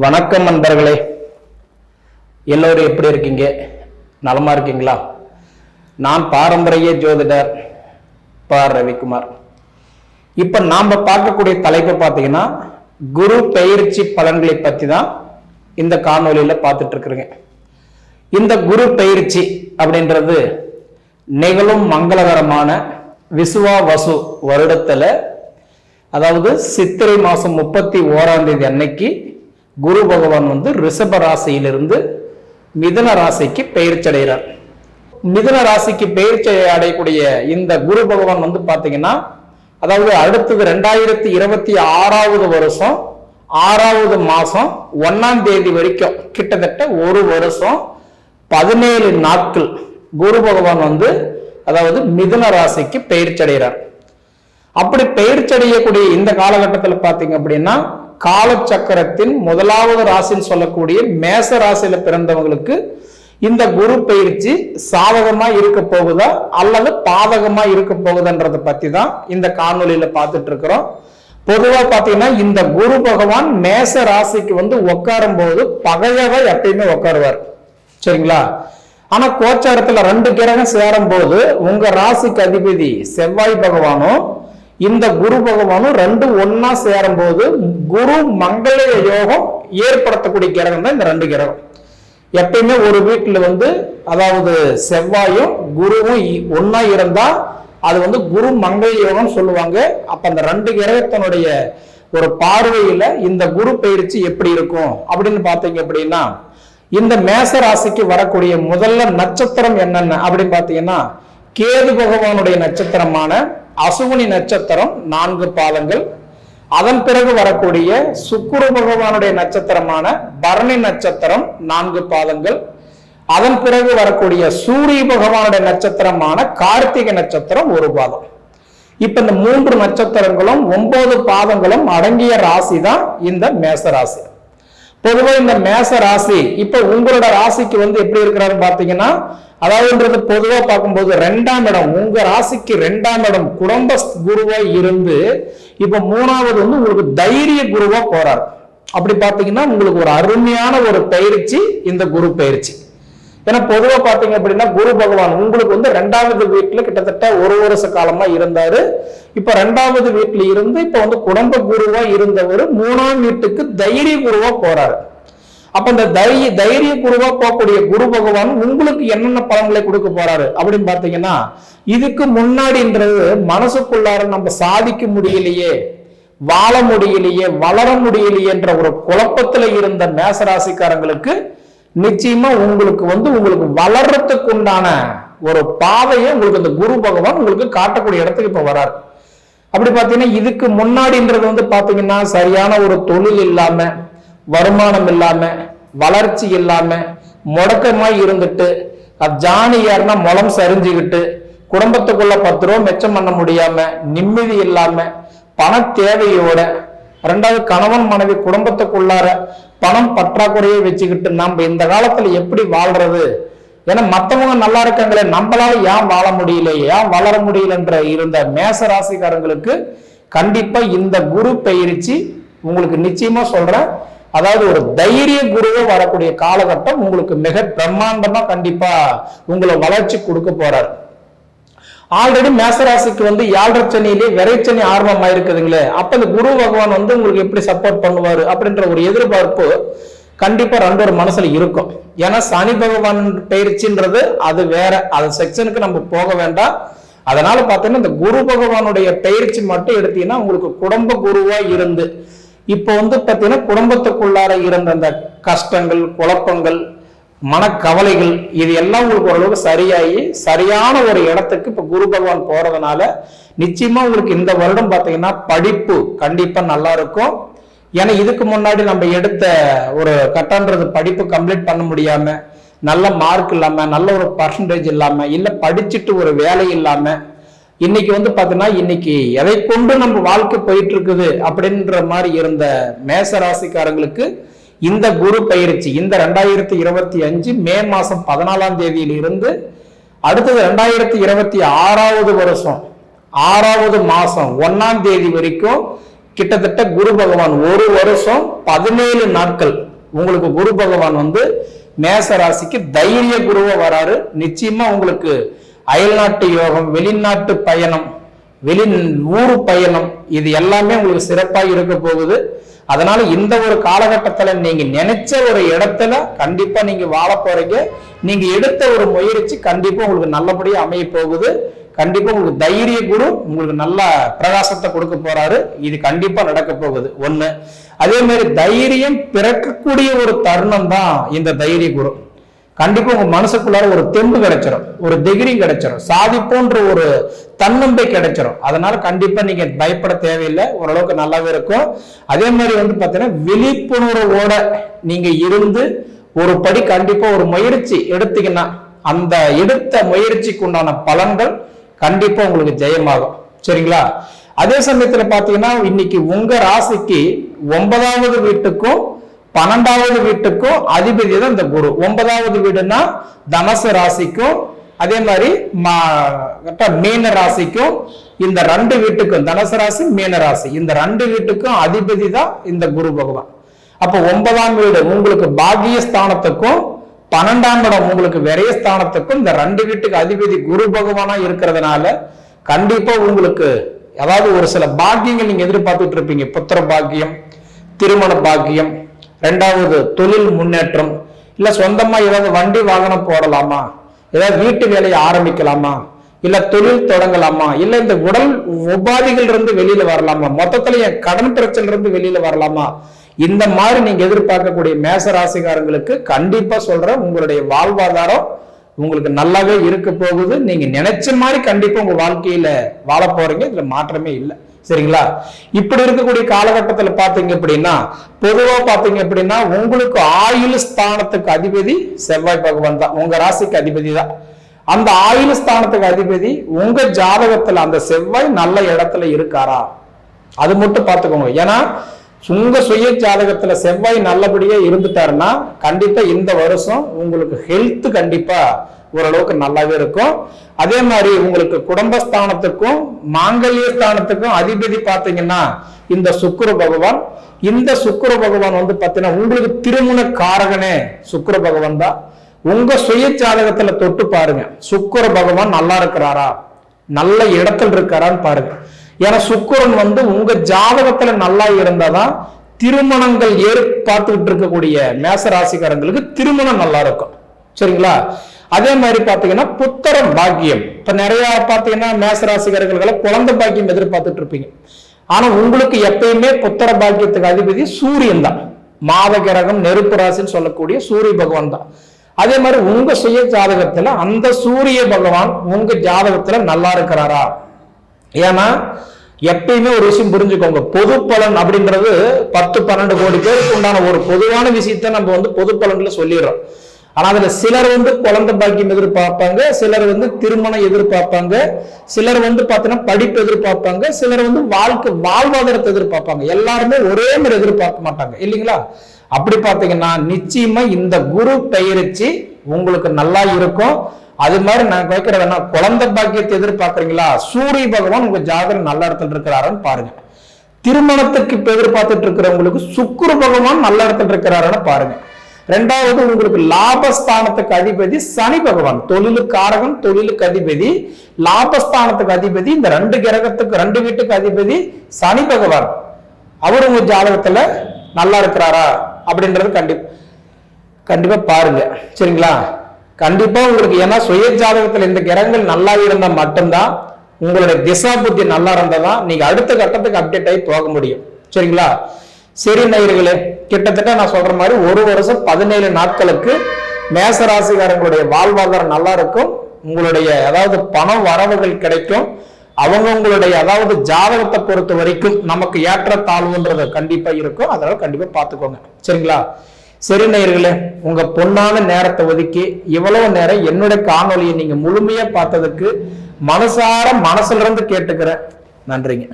வணக்கம் நண்பர்களே, எல்லோரும் எப்படி இருக்கீங்க? நலமா இருக்கீங்களா? நான் பாரம்பரிய ஜோதிடர் ரவிக்குமார். இப்ப நாம பார்க்கக்கூடிய தலைப்பு பார்த்தீங்கன்னா குரு பெயர்ச்சி பலன்களை பத்தி தான் இந்த காணொலியில பார்த்துட்டு இருக்கிறேங்க. இந்த குரு பெயர்ச்சி அப்படின்றது நிகழும் மங்களகரமான விசுவாவசு வருடத்துல, அதாவது சித்திரை மாசம் 31 அன்னைக்கு குரு பகவான் ரிஷப ராசியிலிருந்து மிதுன ராசிக்கு பெயர்ச்சி அடைகிறார். மிதுன ராசிக்கு பெயர்ச்சி அடையக்கூடிய இந்த குரு பகவான் பாத்தீங்கன்னா, அதாவது அடுத்தது 2026 வருஷம் 6வது மாசம் 1ஆம் தேதி வரைக்கும் கிட்டத்தட்ட ஒரு வருஷம் 17 நாட்கள் குரு பகவான் அதாவது மிதுன ராசிக்கு பெயர்ச்சி அடைகிறார். அப்படி பெயர்ச்சி அடையக்கூடிய இந்த காலகட்டத்தில் பாத்தீங்க அப்படின்னா, காலச்சக்கரத்தின் முதலாவது ராசின்னு சொல்லக்கூடிய மேச ராசியில பிறந்தவங்களுக்கு இந்த குரு பெயர்ச்சி சாதகமா இருக்க போகுதா அல்லது பாதகமா இருக்க போகுதுன்றதை பத்தி தான் இந்த காணொலியில பார்த்துட்டு இருக்கிறோம். பொதுவா பாத்தீங்கன்னா இந்த குரு பகவான் மேச ராசிக்கு உட்காரும் போது பகையவ எப்பயுமே உட்காருவார், சரிங்களா? ஆனா கோச்சாரத்துல 2 கிரகம் சேரும் போது உங்க ராசிக்கு அதிபதி செவ்வாய் பகவானும் இந்த குரு பகவானும் 2 ஒன்னா சேரும் போது குரு மங்கள யோகம் ஏற்படுத்தக்கூடிய கிரகம் தான் இந்த 2 கிரகம். எப்பயுமே ஒரு வீட்டுல அதாவது செவ்வாயும் குருவும் ஒன்னா இருந்தா அது குரு மங்கள யோகம் சொல்லுவாங்க. அப்ப அந்த 2 கிரகத்தினுடைய ஒரு பார்வையில இந்த குரு பெயர்ச்சி எப்படி இருக்கும் அப்படின்னு பாத்தீங்க அப்படின்னா, இந்த மேச ராசிக்கு வரக்கூடிய முதல்ல நட்சத்திரம் என்னென்ன அப்படின்னு பாத்தீங்கன்னா, கேது பகவானுடைய நட்சத்திரமான அசுவினி நட்சத்திரம் 4 பாதங்கள். அதன் பிறகு வரக்கூடிய சுக்கிர பகவானுடைய நட்சத்திரமான பரணி நட்சத்திரம் 4 பாதங்கள். அதன் பிறகு வரக்கூடிய சூரிய பகவானுடைய நட்சத்திரமான கார்த்திகை நட்சத்திரம் 1 பாதம். இப்ப இந்த 3 நட்சத்திரங்களும் 9 பாதங்களும் அடங்கிய ராசி தான் இந்த மேச ராசி. பொதுவா இந்த மேச ராசி இப்ப உங்களோட ராசிக்கு எப்படி இருக்கிறாருன்னு பாத்தீங்கன்னா, அதாவது பொதுவா பார்க்கும்போது 2ஆம் இடம், உங்க ராசிக்கு 2ஆம் இடம் குடும்ப குருவா இருந்து இப்ப 3வது உங்களுக்கு தைரிய குருவா போறாரு. அப்படி பாத்தீங்கன்னா உங்களுக்கு ஒரு அருமையான ஒரு பயிற்சி இந்த குரு பயிற்சி. ஏன்னா பொதுவா பாத்தீங்க அப்படின்னா குரு பகவான் உங்களுக்கு 2வது வீட்டுல கிட்டத்தட்ட ஒரு வருஷ காலமா இருந்தாரு. இப்ப 2வது வீட்டுல இருந்து இப்ப குடும்ப குருவா இருந்தவர் 3ஆம் வீட்டுக்கு தைரிய குருவா போறாரு. அப்ப இந்த தைரிய குருவா போகக்கூடிய குரு பகவான் உங்களுக்கு என்னென்ன பலன்களை கொடுக்க போறாரு அப்படின்னு பாத்தீங்கன்னா, இதுக்கு முன்னாடின்றது மனசுக்குள்ளார நம்ம சாதிக்க முடியலையே, வாழ முடியலையே, வளர முடியலையே என்ற ஒரு குழப்பத்துல இருந்த மேசராசிக்காரங்களுக்கு நிச்சயமா உங்களுக்கு உங்களுக்கு வளர்றதுக்கு உண்டான ஒரு பாதையை உங்களுக்கு இந்த குரு பகவான் உங்களுக்கு காட்டக்கூடிய இடத்துக்கு இப்ப வராரு. அப்படி பாத்தீங்கன்னா, இதுக்கு முன்னாடின்றது பாத்தீங்கன்னா சரியான ஒரு தொழில் இல்லாம, வருமானம் இல்லாம, வளர்ச்சி இல்லாம, முடக்கமாய் இருந்துட்டு ஜானி யாருன்னா முளம் சரிஞ்சுக்கிட்டு குடும்பத்துக்குள்ள 10 ரூபா மெச்சம் பண்ண முடியாம, நிம்மதி இல்லாம, பண தேவையோட, 2வது கணவன் மனைவி குடும்பத்துக்குள்ளார பணம் பற்றாக்குறையை வச்சுக்கிட்டு நம்ம இந்த காலத்துல எப்படி வாழ்றது, ஏன்னா மத்தவங்க நல்லா இருக்காங்களே, நம்மளால ஏன் வாழ முடியல, ஏன் வளர முடியலன்ற இருந்த மேச ராசிக்காரங்களுக்கு கண்டிப்பா இந்த குரு பயிற்சி உங்களுக்கு நிச்சயமா சொல்றேன், அதாவது ஒரு தைரிய குருவை வரக்கூடிய காலகட்டம் உங்களுக்கு மிக பிரம்மாண்டமா கண்டிப்பா உங்களை வளர்ச்சி கொடுக்க போறாரு. ஆல்ரெடி மேசராசிக்கு 7 சனியிலே விரைச்சனி ஆரம்பமா இருக்குதுங்களே, அப்ப இந்த குரு பகவான் உங்களுக்கு எப்படி சப்போர்ட் பண்ணுவாரு அப்படின்ற ஒரு எதிர்பார்ப்பு கண்டிப்பா 2 மனசுல இருக்கும். ஏன்னா சனி பகவான் பயிற்சின்றது அது வேற, அது செக்ஷனுக்கு நம்ம போக வேண்டாம். அதனால பாத்தீங்கன்னா இந்த குரு பகவானுடைய பயிற்சி மட்டும் எடுத்தீங்கன்னா உங்களுக்கு குடும்ப குருவா இருந்து இப்ப பாத்தீங்கன்னா குடும்பத்துக்குள்ளார இருந்த அந்த கஷ்டங்கள், குழப்பங்கள், மனக்கவலைகள் இது எல்லாம் உங்களுக்கு ஓரளவுக்கு சரியாகி சரியான ஒரு இடத்துக்கு இப்ப குரு பகவான் போறதுனால நிச்சயமா உங்களுக்கு இந்த வருடம் பாத்தீங்கன்னா படிப்பு கண்டிப்பா நல்லா இருக்கும். ஏன்னா இதுக்கு முன்னாடி நம்ம எடுத்த ஒரு கட்டன்றது படிப்பு கம்ப்ளீட் பண்ண முடியாம, நல்ல மார்க் இல்லாம, நல்ல ஒரு பர்சன்டேஜ் இல்லாம, இல்ல படிச்சுட்டு ஒரு வேலை இல்லாம, இன்னைக்கு பாத்தீங்கன்னா இன்னைக்கு எதை கொண்டு நம்ம வாழ்க்கை போயிட்டு இருக்குது அப்படின்ற மாதிரி இருந்த மேச ராசிக்காரங்களுக்கு இந்த குரு பயிற்சி இந்த 2025 மே மாசம் 14ஆம் தேதியில இருந்து அடுத்தது 2026 வருஷம் 6வது மாசம் 1ஆம் தேதி வரைக்கும் கிட்டத்தட்ட குரு பகவான் ஒரு வருஷம் 17 நாட்கள் உங்களுக்கு குரு பகவான் வந்து மேச ராசிக்கு தைரிய குருவா வராரு. நிச்சயமா உங்களுக்கு அயல்நாட்டு யோகம், வெளிநாட்டு பயணம், ஊரு பயணம், இது எல்லாமே உங்களுக்கு சிறப்பாக இருக்க போகுது. அதனால இந்த ஒரு காலகட்டத்துல நீங்க நினைச்ச ஒரு இடத்துல கண்டிப்பா நீங்க வாழ போறீங்க. நீங்க எடுத்த ஒரு முயற்சி கண்டிப்பா உங்களுக்கு நல்லபடியா அமைய போகுது. கண்டிப்பா உங்களுக்கு தைரிய குரு உங்களுக்கு நல்ல பிரகாசத்தை கொடுக்க போறாரு. இது கண்டிப்பா நடக்க போகுது ஒண்ணு. அதே மாதிரி தைரியம் பிறக்கக்கூடிய ஒரு தருணம் தான் இந்த தைரிய குரு. கண்டிப்பா உங்க மனசுக்குள்ளார ஒரு தெம்பு கிடைச்சிடும், ஒரு திகிரி கிடைச்சிடும், சாதிப்போன்ற ஒரு தன்னம்பிக்கை கிடைச்சிடும். அதனால கண்டிப்பா நீங்க பயப்பட தேவையில்லை, ஓரளவுக்கு நல்லாவே இருக்கும். அதே மாதிரி வந்து பாத்தீங்கன்னா விழிப்புணர்வோட நீங்க இருந்து ஒரு படி கண்டிப்பா ஒரு முயற்சி எடுத்தீங்கன்னா அந்த எடுத்த முயற்சிக்கு உண்டான பலன்கள் கண்டிப்பா உங்களுக்கு ஜெயமாகும். சரிங்களா? அதே சமயத்துல பாத்தீங்கன்னா இன்னைக்கு உங்க ராசிக்கு 9வது வீட்டுக்கும் 12வது வீட்டுக்கும் அதிபதி தான் இந்த குரு. 9வது வீடுனா தனுசு ராசிக்கும் அதே மாதிரி மீன ராசிக்கும் இந்த 2 வீட்டுக்கும், தனுசு ராசி மீன ராசி, இந்த 2 வீட்டுக்கும் அதிபதி தான் இந்த குரு பகவான். அப்ப 9ஆம் வீடு உங்களுக்கு பாக்கியஸ்தானத்துக்கும் 12ஆம் இடம் உங்களுக்கு விரயஸ்தானத்துக்கும் இந்த 2 வீட்டுக்கு அதிபதி குரு பகவானா இருக்கிறதுனால கண்டிப்பா உங்களுக்கு அதாவது ஒரு சில பாக்கியங்கள் நீங்க எதிர்பார்த்துட்டு இருப்பீங்க. புத்திர பாக்கியம், திருமண பாக்கியம், 2வது தொழில் முன்னேற்றம், இல்ல சொந்தமா ஏதாவது வண்டி வாகனம் போடலாமா, ஏதாவது வீட்டு வேலையை ஆரம்பிக்கலாமா, இல்ல தொழில் தொடங்கலாமா, இல்ல இந்த உடல் உபாதிகள் இருந்து வெளியில வரலாமா, மொத்தத்துல என் கடன் பிரச்சனை இருந்து வெளியில வரலாமா, இந்த மாதிரி நீங்க எதிர்பார்க்கக்கூடிய மேச ராசிக்காரங்களுக்கு கண்டிப்பா சொல்றேன் உங்களுடைய வாழ்வாதாரம் உங்களுக்கு நல்லாவே இருக்க போகுது. நீங்க நினைச்ச மாதிரி கண்டிப்பா உங்க வாழ்க்கையில வாழ போறீங்க, இதுல மாற்றமே இல்லை. சரிங்களா? இப்படி இருக்கக்கூடிய காலகட்டத்துல பாத்தீங்க அப்படின்னா பொதுவா பாத்தீங்க அப்படின்னா உங்களுக்கு ஆயுள் ஸ்தானத்துக்கு அதிபதி செவ்வாய் பகவான் தான், உங்க ராசிக்கு அதிபதி தான். அந்த ஆயுள் ஸ்தானத்துக்கு அதிபதி உங்க ஜாதகத்துல அந்த செவ்வாய் நல்ல இடத்துல இருக்காரா அது மட்டும் பார்த்துக்கோங்க. ஏன்னா உங்க சுய ஜாதகத்துல செவ்வாய் நல்லபடியா இருந்துட்டாருன்னா கண்டிப்பா இந்த வருஷம் உங்களுக்கு ஹெல்த் கண்டிப்பா ஓரளவுக்கு நல்லாவே இருக்கும். அதே மாதிரி உங்களுக்கு குடும்பஸ்தானத்துக்கும் மாங்கல்ய ஸ்தானத்துக்கும் அதிபதி பாத்தீங்கன்னா இந்த சுக்கிர பகவான். இந்த சுக்கிர பகவான் வந்து பாத்தீங்கன்னா உங்களுக்கு திருமண காரகனே சுக்கிர பகவான் தான். உங்க சுய ஜாதகத்துல தொட்டு பாருங்க, சுக்கிர பகவான் நல்லா இருக்கிறாரா, நல்ல இடத்துல இருக்காரான்னு பாருங்க. ஏன்னா சுக்கிரன் வந்து உங்க ஜாதகத்துல நல்லா இருந்தாதான் திருமணங்கள் பார்த்துக்கிட்டு இருக்கக்கூடிய மேச ராசிக்காரங்களுக்கு திருமணம் நல்லா இருக்கும். சரிங்களா? அதே மாதிரி பாத்தீங்கன்னா புத்திர பாக்கியம். இப்ப நிறைய பாத்தீங்கன்னா மேச ராசிக்காரர்களுக்கு குழந்தை பாக்கியம் எதிர்பார்த்துட்டு இருப்பீங்க. ஆனா உங்களுக்கு எப்பயுமே புத்திர பாக்கியத்துக்கு அதிபதி சூரியன் தான், மாத கிரகம், நெருப்பு ராசின்னு சொல்லக்கூடிய சூரிய பகவான் தான். அதே மாதிரி உங்க சுய ஜாதகத்துல அந்த சூரிய பகவான் உங்க ஜாதகத்துல நல்லா இருக்கிறாரா? ஏன்னா எப்பயுமே ஒரு விஷயம் புரிஞ்சுக்கோங்க, பொது பலன் அப்படின்றது 10-12 கோடி பேருக்கு உண்டான ஒரு பொதுவான விஷயத்த நம்ம வந்து பொது பலன்ல சொல்லிடுறோம். ஆனா அதுல சிலர் வந்து குழந்தை பாக்கியம் எதிர்பார்ப்பாங்க, சிலர் வந்து திருமணம் எதிர்பார்ப்பாங்க, சிலர் வந்து பாத்தீங்கன்னா படிப்பு எதிர்பார்ப்பாங்க, சிலர் வந்து வாழ்வாதாரத்தை எதிர்பார்ப்பாங்க. எல்லாருமே ஒரே மாதிரி எதிர்பார்க்க மாட்டாங்க இல்லைங்களா? அப்படி பாத்தீங்கன்னா நிச்சயமா இந்த குரு பெயர்ச்சி உங்களுக்கு நல்லா இருக்கும். அது மாதிரி நான் கேட்கிறேன்னா குழந்தை பாக்கியத்தை எதிர்பார்க்கறீங்களா, சூரிய பகவான் உங்க ஜாதகம் நல்ல இடத்துல இருக்கிறாருன்னு பாருங்க. திருமணத்துக்கு எதிர்பார்த்துட்டு இருக்கிறவங்களுக்கு சுக்கிர பகவான் நல்ல இடத்துல இருக்கிறாருன்னு பாருங்க. 2வது உங்களுக்கு லாபஸ்தானத்துக்கு அதிபதி சனி பகவான், தொழிலுக்கு காரகன், தொழிலுக்கு அதிபதி, லாபஸ்தானத்துக்கு அதிபதி, இந்த 2 கிரகத்துக்கு 2 வீட்டுக்கு அதிபதி சனி பகவான். அவர் உங்க ஜாதகத்துல நல்லா இருக்கிறாரா அப்படின்றது கண்டிப்பா பாருங்க. சரிங்களா? கண்டிப்பா உங்களுக்கு, ஏன்னா சுய ஜாதகத்துல இந்த கிரகங்கள் நல்லா இருந்தா மட்டும்தான் உங்களுடைய திசா புத்தி நல்லா இருந்தாதான் நீங்க அடுத்த கட்டத்துக்கு அப்டேட் ஆகி போக முடியும். சரிங்களா? சரி நேயர்களே, கிட்டத்தட்ட நான் சொல்ற மாதிரி ஒரு வருஷம் 17 நாட்களுக்கு மேச ராசிக்காரங்களுடைய வாழ்வாதாரம் நல்லா இருக்கும். உங்களுடைய அதாவது பணம் வரவுகள் கிடைக்கும். அவங்களுடைய அதாவது ஜாதகத்தை பொறுத்த வரைக்கும் நமக்கு ஏற்ற தாழ்வுன்றது கண்டிப்பா இருக்கும். அதனால கண்டிப்பா பார்த்துக்கோங்க. சரிங்களா? சரி நேயர்களே, உங்க பொன்னான நேரத்தை ஒதுக்கி இவ்வளவு நேரம் என்னுடைய காணொலியை நீங்க முழுமையா பார்த்ததுக்கு மனசுல இருந்து கேட்டுக்கிறேன். நன்றிங்க.